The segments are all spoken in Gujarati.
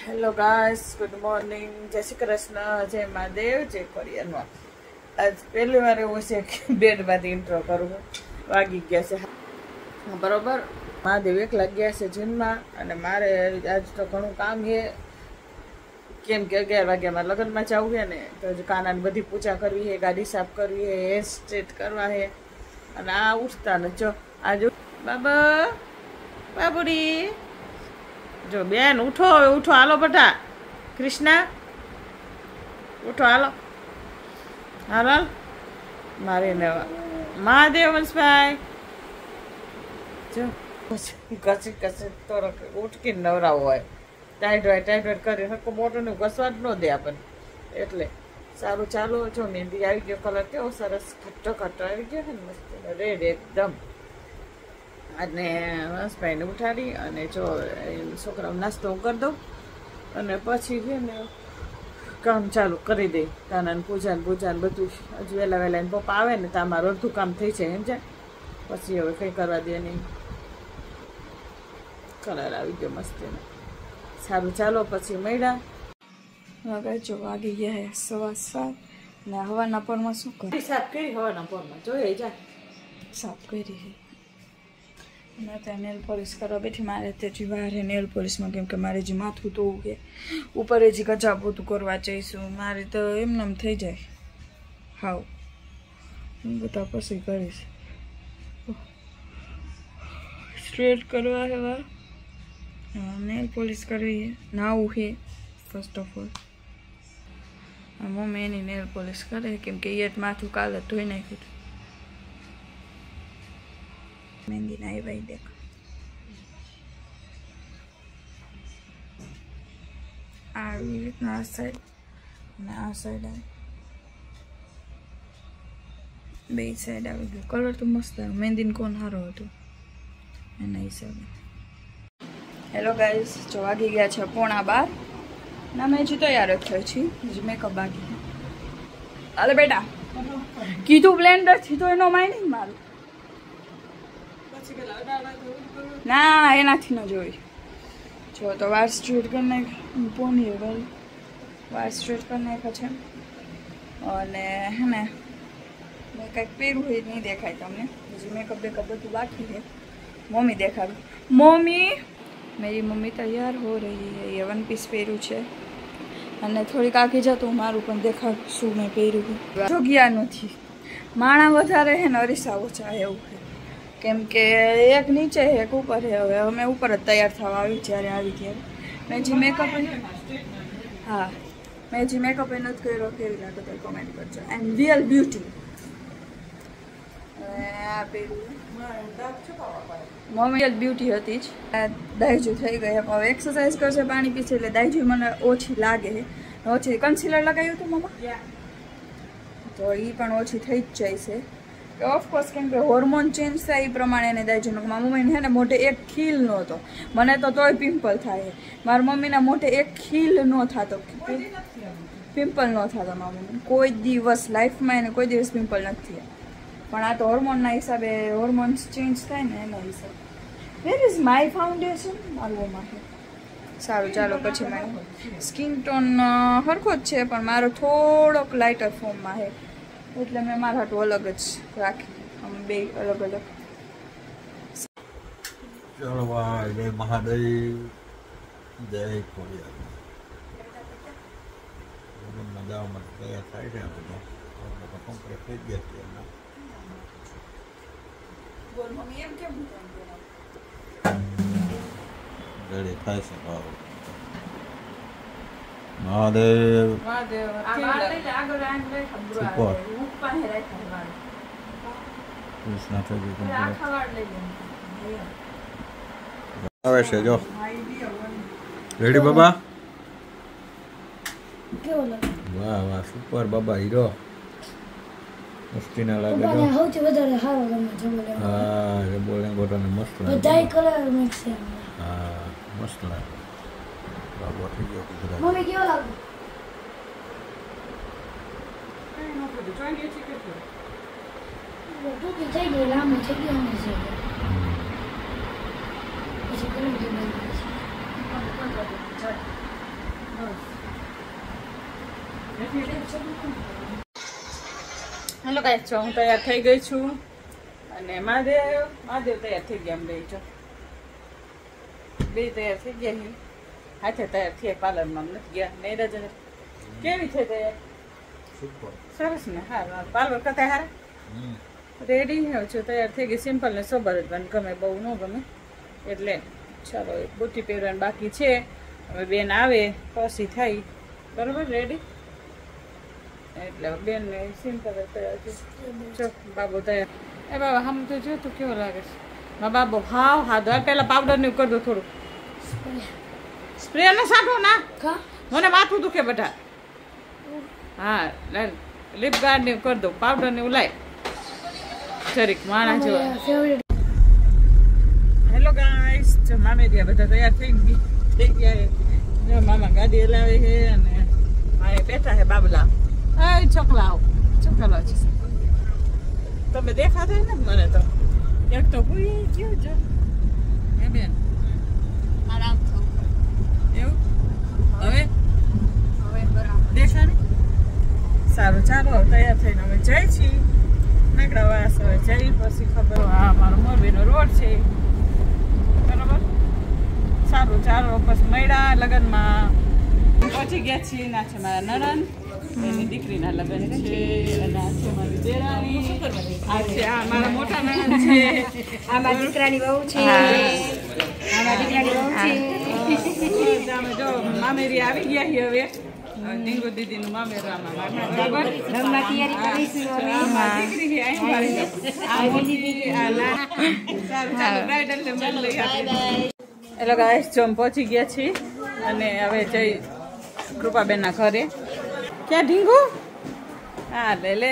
હેલો ગાઈસ, ગુડ મોર્નિંગ, જય શ્રી કૃષ્ણ, જય મહાદેવ, જય કોરિયનમાં. આજ પહેલી વાર એવું છે કે બેડમાંથી ઇન્ટ્રો કરું. વાગી ગયા છે બરોબર. મહાદેવ એકલા ગયા છે જીમમાં અને મારે આજ તો ઘણું કામ છે, કેમ કે 11 વાગ્યામાં લગ્નમાં જવું છે ને, તો કાનાની બધી પૂજા કરવી છે, ગાડી સાફ કરવી છે, હેર સ્ટ્રેટ કરવા છે. અને આ ઉઠતા ને જો આજ બાબા બાબુડી જો બેન ઉઠો, હવે ઉઠો, હાલો બટા. કૃષ્ણા ઉઠો, હાલો હાલો. મારે ને મહાદેવ વંશભાઈ જો ઘસી ઘસી તો ઉઠકીને નવરાવો હોય. ટાઈટ કરી હકો મોટું ને ઘસવા જ ન દે આપણને. એટલે સારું ચાલો. જો મહેંદી આવી ગયો, કલર કેવો સરસ ઘટ્ટો ઘટ્ટો આવી ગયો છે ને, મસ્ત રેડ એકદમ. અને વંશભાઈને ઉઠાડી અને જો છોકરાઓ નાસ્તો કરી દઉં અને પછી છે ને કામ ચાલુ કરી દઈ. કાનાને પૂજાને બધું. હજુ વહેલા એને પપ્પા આવે ને તો અમારું અડધું કામ થઈ જાય સમજાય. પછી હવે કંઈ કરવા દે નહીં. કલર આવી ગયો મસ્તીનો. સારું ચાલો પછી મળ્યા. હવે જો વાગી ગયા 7:15 ને હવાના પોરમાં શું કરી સાફ કરી. હવાના પોરમાં જોઈએ જા સાફ કરી છે. મેં ત્યાં નેલ પોલિશ કરવા બેઠી. મારે તેથી બહાર નેલ પોલિશમાં, કેમ કે મારે જે માથું તો કે ઉપર જે કચા પોતું કરવા જઈશું. મારે તો એમનેમ થઈ જાય હાવ. હું બધા પછી કરીશ. સ્ટ્રેટ કરવા એવા નેલ પોલિશ કરવી, નાવું છે first of all. Mummy any nail polish કરે, કેમ કે એ માથું કાલે ધોઈ નાખ્યું. મહેંદી ના આવી દેખ. આવી રીતના આ સાઈડ અને આ સાઈડ આવી, બે સાઈડ આવી ગયું. કલર તો મસ્ત આવ્યો. મહેંદીને કોણ સારો હતો એના હિસાબે. હેલો ગાઈસ, જો વાગી ગયા છે 11:15 ના. મેં હજી તૈયાર જ થઈ છે, હજી મેકઅપ બાકી. અલે બેટા કીધું બ્લેન્ડરથી તો એનો માઇન્ડ મારું ના, એનાથી ન જોઈ. જો તો વાર સ્ટ્રેટ કરી નાખ. પોની વાર સ્ટ્રેટ કરી નાખ્યા છે. અને હે ને મેં કંઈક પહેર્યું હોય નહીં દેખાય તમને. હજી મેકઅપ બધું બાકી છે. મમ્મી દેખાડું. મમ્મી मेरी मम्मी तैयार हो रही है. ये वन पीस પહેર્યું છે અને થોડીક આખી જતું મારું પણ દેખાડું શું મેં પહેર્યું. જો ગયા નથી. માણા વધારે છે ને અરીસા ઓછા એવું છે, કેમ કે એક નીચે છે એક ઉપર છે. હવે અમે ઉપર જ તૈયાર થવા આવી. જ્યારે આવી ત્યારે મેં જે મેકઅપ નથી કર્યો. કેવી લાગે તો કોમેન્ટ કરજો. And real beauty. આ પહેર્યું મમ્મી બ્યુટી હતી જ. દાઈજુ થઈ ગઈ. હવે એક્સરસાઇઝ કરશે, પાણી પીશે એટલે દાઈજુ મને ઓછી લાગે. ઓછી કન્સીલર લગાવ્યું હતું મમ્મા, તો એ પણ ઓછી થઈ જ જાય છે ઓફકોર્સ, કેમ કે હોર્મોન ચેન્જ થાય એ પ્રમાણે એને દાઈજુનો. મારા મમ્મીને છે ને મોઢે એક ખીલ નહોતો. મને તો તોય પિમ્પલ થાય. મારા મમ્મીના મોઢે એક ખીલ ન થતો, પિમ્પલ ન થતો મારા મમ્મી કોઈ દિવસ લાઈફમાં. એને કોઈ દિવસ પિમ્પલ નથી થયા. પણ આ તો હોર્મોનના હિસાબે, હોર્મોન્સ ચેન્જ થાય ને એના હિસાબે. Where is my foundation? મારું માટે સારું ચાલો. પછી મેં સ્કિન ટોન સરખો જ છે, પણ મારો થોડોક લાઇટર ફોર્મમાં છે, એટલે મેં મારા હાટું અલગ જ રાખી. અમે બે અલગ અલગ. ચલો ભાઈ, જય મહાદેવ, જય ખોડિયાર. મજામાં તૈયાર થાય છે બધા. કમ્પ્લીટ થઈ ગયા છે. રેડી થાય છે. મહાદેવ આવે છે. જો રેડી બાબા. વાહ વાહ, સુપર બાબા, હીરો. મસ્તી ના લાગે. સૌથી વધારે સારો ગમે છે. હા, બોલે ગોટાને મસ્ત લાગે. બધાય કલર મિક્સ છે. હા, મસ્ત લાગે. બાબો થઈ ગયો ગુજરાત. મમ્મી કેવો લાગે? ટૂંકી થઈ ગઈ, લાંબી થઈ ગઈ. પછી હેલો ગાઈસ, જો હું તૈયાર થઈ ગઈ છું અને મહાદેવ તૈયાર થઈ ગયા. અમે બે તૈયાર થઈ ગયા છીએ. હાથે તૈયાર થયા, પાર્લરમાં નથી ગયા. નૈરાજ કેવી છે તૈયાર? સરસ ને? હા, પાર્લર કરતા હારા રેડી છું. તૈયાર થઈ ગઈ. સિમ્પલ ને સોબર જ પણ ગમે, બહુ ન ગમે એટલે. ચાલો, એક બુટ્ટી પહેરવાની બાકી છે. હવે બેન આવે પછી થાય. બરોબર, રેડી? એટલે બેન ને સિમ્પલ જ તૈયાર છે. ચો બાબુ તૈયાર. એ બાબા હમ તો જો તું કેવો લાગે છે બાબુ? હાવ હાદો. પેલા પાવડર ને કરી દો થોડું. સ્પ્રે ને સાંઠો ના, મને માથું દુખે બધા. હા, લિપ ગાર્ડ ને કરી દો, પાવડર ને ઉલાય જરીક માણા જેવા. હેલો ગાઈસ, જો મામેરિયા બધા તૈયાર થઈ ગયા. જો મામા ગાડી હલાવે છે અને આ બેઠા છે બાબલા. છોકલાઓ છોકલા છે. તમે દેખાતા ને મને તો એક તો કોઈ ગયું છે એ બેન આરામ થયું એવું. હવે દેખા ને? સારું, ચાલો તૈયાર થઈને અમે જઈ છીએ નાગડા વાસ. હવે જઈ પછી ખબર. હા, મારો મોરબીનો રોડ છે. બરાબર, સારું ચાલો પછી મળ્યા લગ્નમાં. પહોંચી ગયા છીએ. ના છે મારા નણંદ, એની દીકરીના લગ્ન છે. અને આ છે મારી દેરાણી. આ છે આ મારા મોટા નણંદ છે. આ મારી દીકરાની વહુ છે. આ મારી દીકરાની વહુ છે. અમે જો મામેરી આવી ગયા છીએ હવે. ડીંગુ દીદીનું મામેરું આમાં બરાબર. રમવા તૈયારી કરીશું અમે. દીકરી અહીં મારી આ મોટી આ નાના. સારું ચાલો, બ્રાઇડલ ને મળી લઈ આપીએ. એટલે ગાઈસ, જો પહોંચી ગયા છીએ અને હવે જઈ કૃપાબેનના ઘરે. ક્યાં ઢીંગુ? હા, લે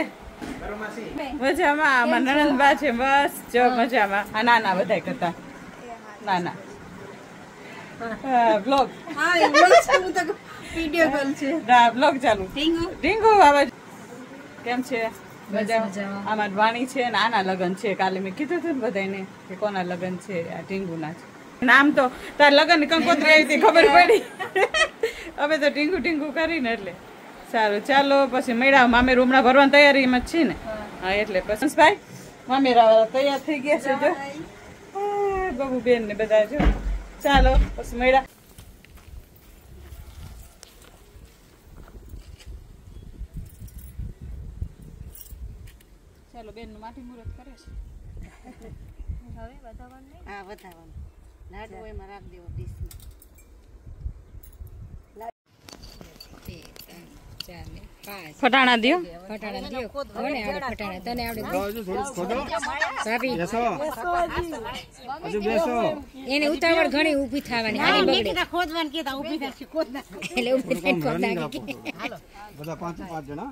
મજામાં. આમાં નણંદબા છે. બસ જો મજામાં. આ નાના બધા કરતા નાના બ્લોગ. બ્લોગ ચાલુ. ઢીંગુ આવે કેમ છે? મજામાં. આમાં વાણી છે ને આના લગ્ન છે. કાલે મેં કીધું હતું ને બધાને કે કોના લગ્ન છે. આ ઢીંગુના છે. નામ તો તાર લગ્ન ની કંકોત્રી આવી હતી ખબર પડી. હવે તો ઢીંગુ ઢીંગુ કરીને એટલે સારું ચાલો પછી મેળા. મામેરું હમણાં ભરવાની તૈયારીમાં જ છે ને. હા, એટલે પછી ભાઈ મામેરા તૈયાર થઈ ગયા છે. જો બબુ બેન ને બધા જો. ચાલો પછી મેળા. ચાલો, બેન નું માટી મુહૂર્ત કરે છે. હવે વધારવાનું નહીં? હા, વધારવાનું. લાડુ એમાં રાખ દેવો ડીશમાં. ફટાણા દિયો. ફટાણા દિયો. કોને આવડે ફટાણા? તને આવડે? એને ઉતાવળ ઘણી ઊભી થવાની. ખોદવાની કેતા ઊભી થશે. એટલે ઊભી થઈને ખોદ નાખી. બધા 5 જણા.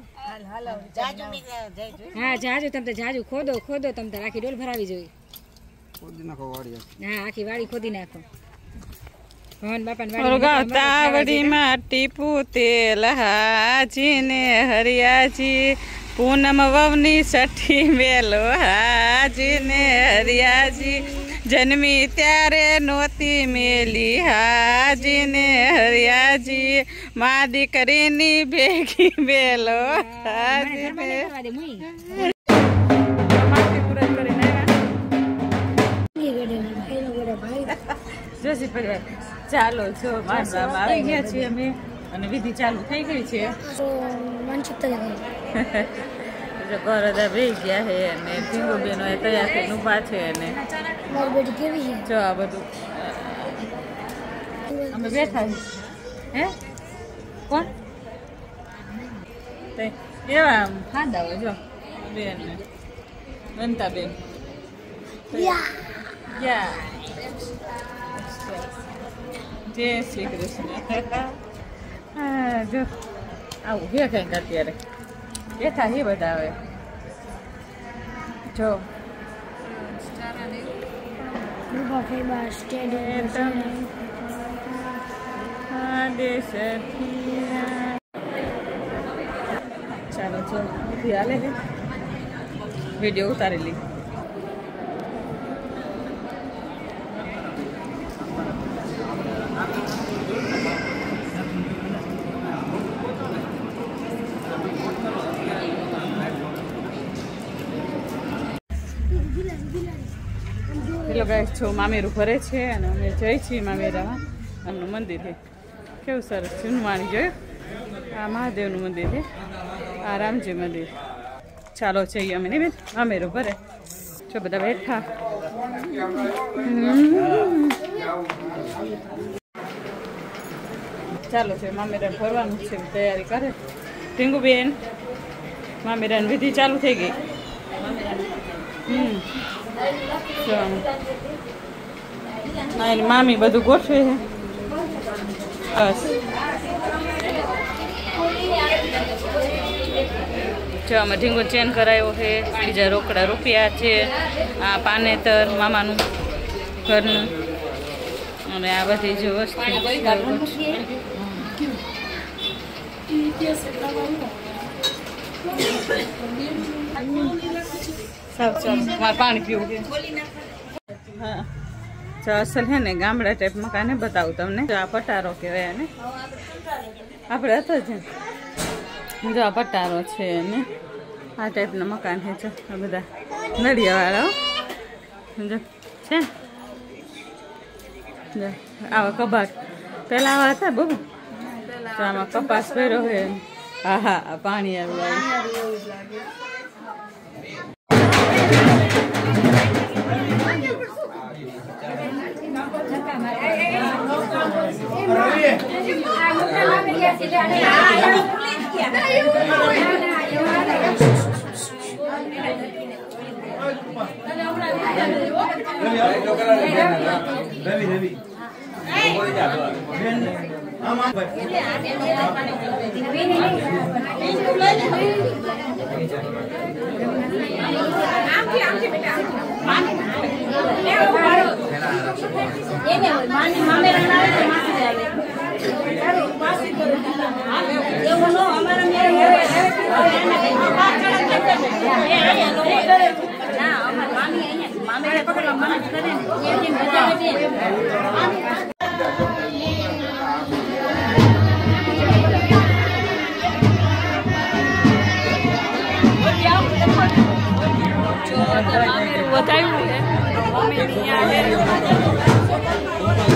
હા, જાજુ તમ તો જાજુ ખોદો તમ તો આખી ડોલ ભરાવી જોઈએ. ખોદી નાખો વાડી. હા, આખી વાડી ખોદી નાખો. તાવડી માટી પૂતે લહાજી ને હરિયાજી. પૂનમ વવની સઠી મેલો હાજી ને હરિયાજી. જન્મી ત્યારે નોતી મેલી હાજી ને હરિયાજી. મા દીકરીની ભેગી મેલો હાજી ને. જોશી પરિવાર ચાલો જો મારવામાં આવી ગયા છીએ અમે અને વિધિ ચાલુ થઈ ગઈ છે. ઘર બધા બેસી ગયા છે અને ઢીંગુ બેનો તૈયાર થઈને ઊભા છે અને જો આ બધું અમે બેઠા છીએ. હે કોણ એવા આમ ખાધા હોય જો બેન ને બનતા બેન. જય શ્રી કૃષ્ણ. જો આવું હે કંઈક અત્યારે બેઠા હે બધા. હવે જો ચાલો જો હાલે છે વિડીયો ઉતારેલી. ચાલો ગાઈસ છો મામેરું ભરે છે અને અમે જઈ છીએ મામેરામાં આમનું મંદિર છે કેવું સરસ જૂનવાણી જોયું આ મહાદેવનું મંદિર છે આ રામજી મંદિર ચાલો જઈએ અમે નહીં મામેરું ભરે જો બધા બેઠા ચાલો છે મામેરા ભરવાનું છે તૈયારી કરે ટીંગુબેન મામેરાની વિધિ ચાલુ થઈ ગઈ એની મામી બધું ગોઠવે છે બસ જો આમાં ઢીંગો ચેન કરાયો છે બીજા રોકડા રૂપિયા છે આ પાનેતર મામાનું ઘરનું અને આ બધી જો વસ્તુ મારે પાણી પીવું છે હા જો અસલ છે ને ગામડા ટાઈપ મકાને બતાવું તમને જો આ પટારો કહેવાય ને આપણે હતો જ જો આ પટારો છે ને આ ટાઈપના મકાન છે જો આ બધા નડિયાવાળા જો છે જો આવા કબાટ પેલા આવા હતા બહુ તો આમાં કપાસ ભર્યો છે હા હા પાણી આવ્યું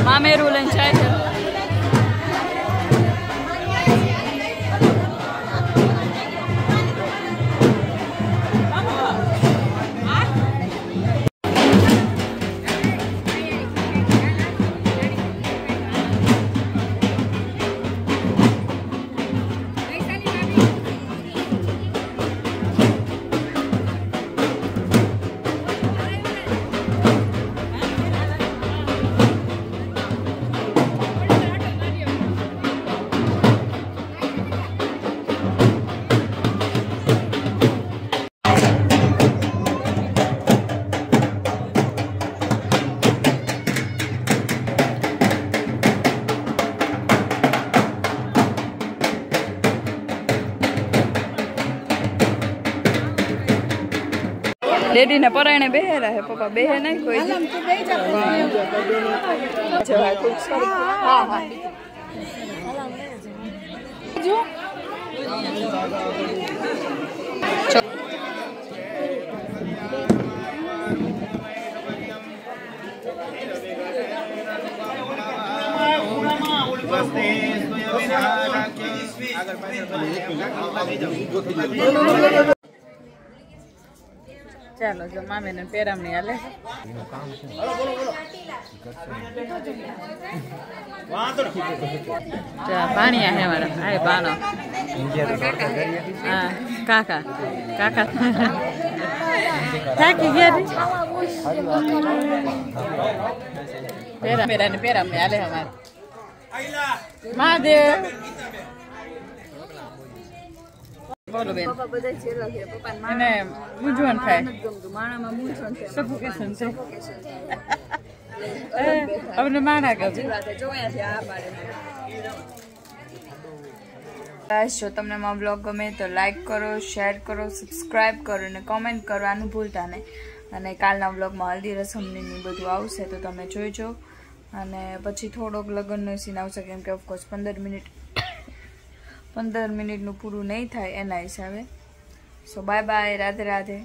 મામેરું લઈને જાય છે લેડી ને પરાયણે બેહેરા હે પપ્પા બેહે નહીં કોઈ ચાલો જો મામી ને પેરામણી હાલે પાણી હે મારા હા બાનો હા કાકા કાકા થાકી ગયા પેરા ને પેરામણી હાલે અમારે મહાદેવ બોલો બેન એને મૂંઝવણ થાય સફોકેશન છે અમને માણા ગમે જો તમને મારો બ્લોગ ગમે તો લાઈક કરો, શેર કરો, સબસ્ક્રાઈબ કરો અને કોમેન્ટ કરવાનું ભૂલતા નહીં. અને કાલના બ્લોગમાં હલ્દી રસમની બધું આવશે તો તમે જોઈજો. અને પછી થોડોક લગ્નનો સીન આવશે કેમ કે ઓફકોર્સ 15 મિનિટનું પૂરું નહીં થાય એના હિસાબે. So bye bye, Radhe Radhe.